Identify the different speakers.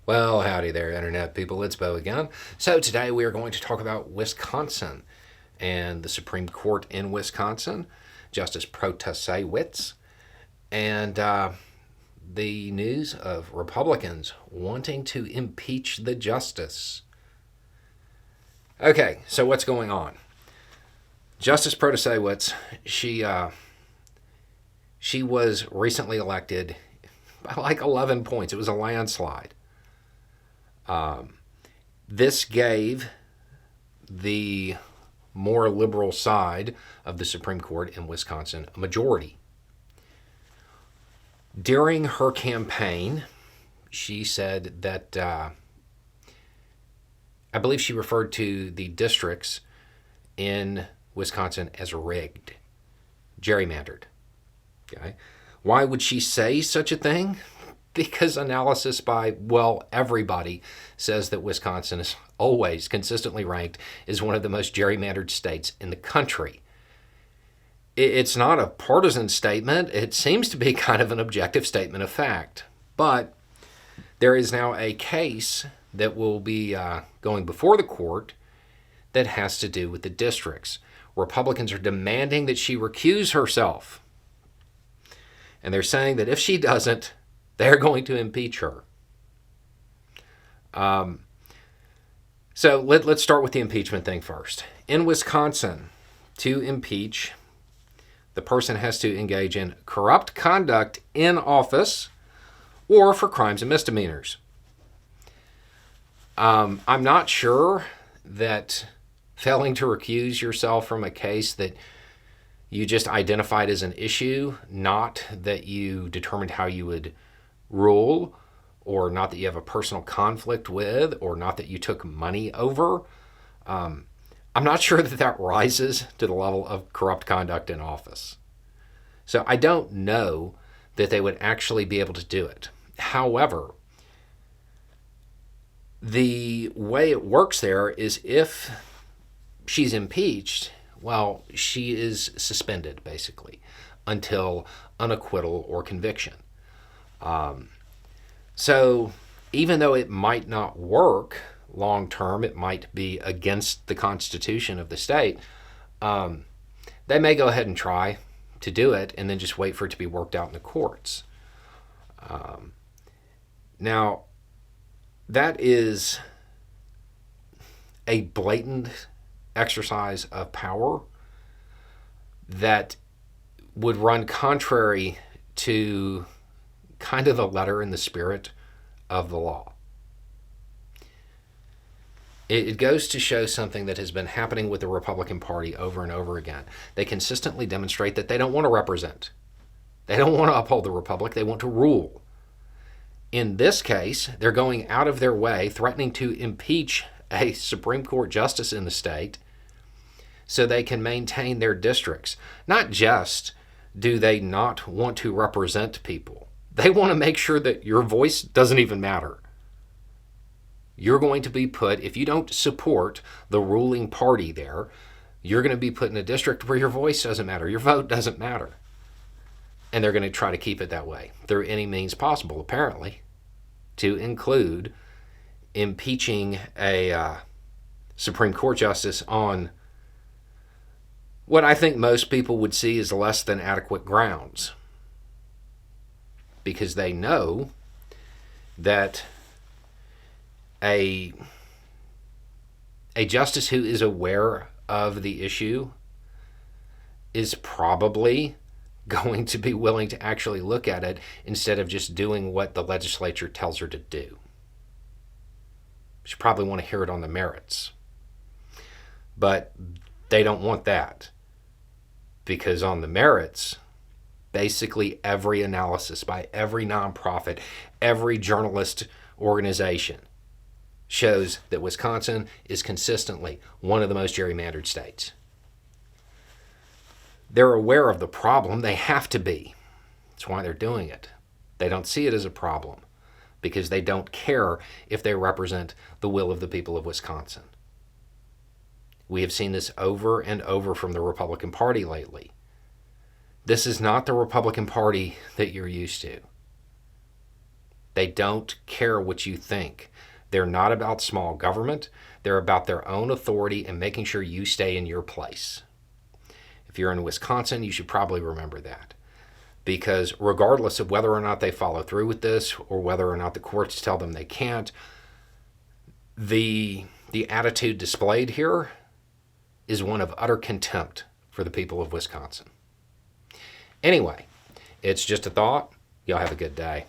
Speaker 1: Well, howdy there, Internet people. It's Bo again. So, today we are going to talk about Wisconsin and the Supreme Court in Wisconsin, Justice Protasewicz, and the news of Republicans wanting to impeach the justice. Okay, so what's going on? Justice Protasewicz, she was recently elected by like 11 points. It was a landslide. This gave the more liberal side of the Supreme Court in Wisconsin a majority. During her campaign, she said that I believe she referred to the districts in Wisconsin as rigged, gerrymandered. Okay. Why would she say such a thing? Because analysis by, well, everybody says that Wisconsin is always consistently ranked as one of the most gerrymandered states in the country. It's not a partisan statement. It seems to be kind of an objective statement of fact. But there is now a case that will be going before the court that has to do with the districts. Republicans are demanding that she recuse herself. And they're saying that if she doesn't, they're going to impeach her. So let's start with the impeachment thing first. In Wisconsin, to impeach, the person has to engage in corrupt conduct in office or for crimes and misdemeanors. I'm not sure that failing to recuse yourself from a case that you just identified as an issue, not that you determined how you would rule, or not that you have a personal conflict with, or not that you took money over. I'm not sure that that rises to the level of corrupt conduct in office. So I don't know that they would actually be able to do it. However, the way it works there is if she's impeached, well, she is suspended basically until an acquittal or conviction. So even though it might not work long term, it might be against the Constitution of the state, they may go ahead and try to do it and then just wait for it to be worked out in the courts. Now, that is a blatant exercise of power that would run contrary to kind of the letter and the spirit of the law. It goes to show something that has been happening with the Republican Party over and over again. They consistently demonstrate that they don't want to represent. They don't want to uphold the Republic. They want to rule. In this case, they're going out of their way, threatening to impeach a Supreme Court justice in the state so they can maintain their districts. Not just do they not want to represent people, they want to make sure that your voice doesn't even matter. You're going to be put, if you don't support the ruling party there, you're going to be put in a district where your voice doesn't matter, your vote doesn't matter. And they're going to try to keep it that way through any means possible, apparently, to include impeaching a Supreme Court justice on what I think most people would see as less than adequate grounds. Because they know that a justice who is aware of the issue is probably going to be willing to actually look at it instead of just doing what the legislature tells her to do. She probably want to hear it on the merits. But they don't want that. Because on the merits, basically every analysis by every nonprofit, every journalist organization shows that Wisconsin is consistently one of the most gerrymandered states. They're aware of the problem. They have to be. That's why they're doing it. They don't see it as a problem because they don't care if they represent the will of the people of Wisconsin. We have seen this over and over from the Republican Party lately. This is not the Republican Party that you're used to. They don't care what you think. They're not about small government. They're about their own authority and making sure you stay in your place. If you're in Wisconsin, you should probably remember that. Because regardless of whether or not they follow through with this or whether or not the courts tell them they can't, the attitude displayed here is one of utter contempt for the people of Wisconsin. Anyway, it's just a thought. Y'all have a good day.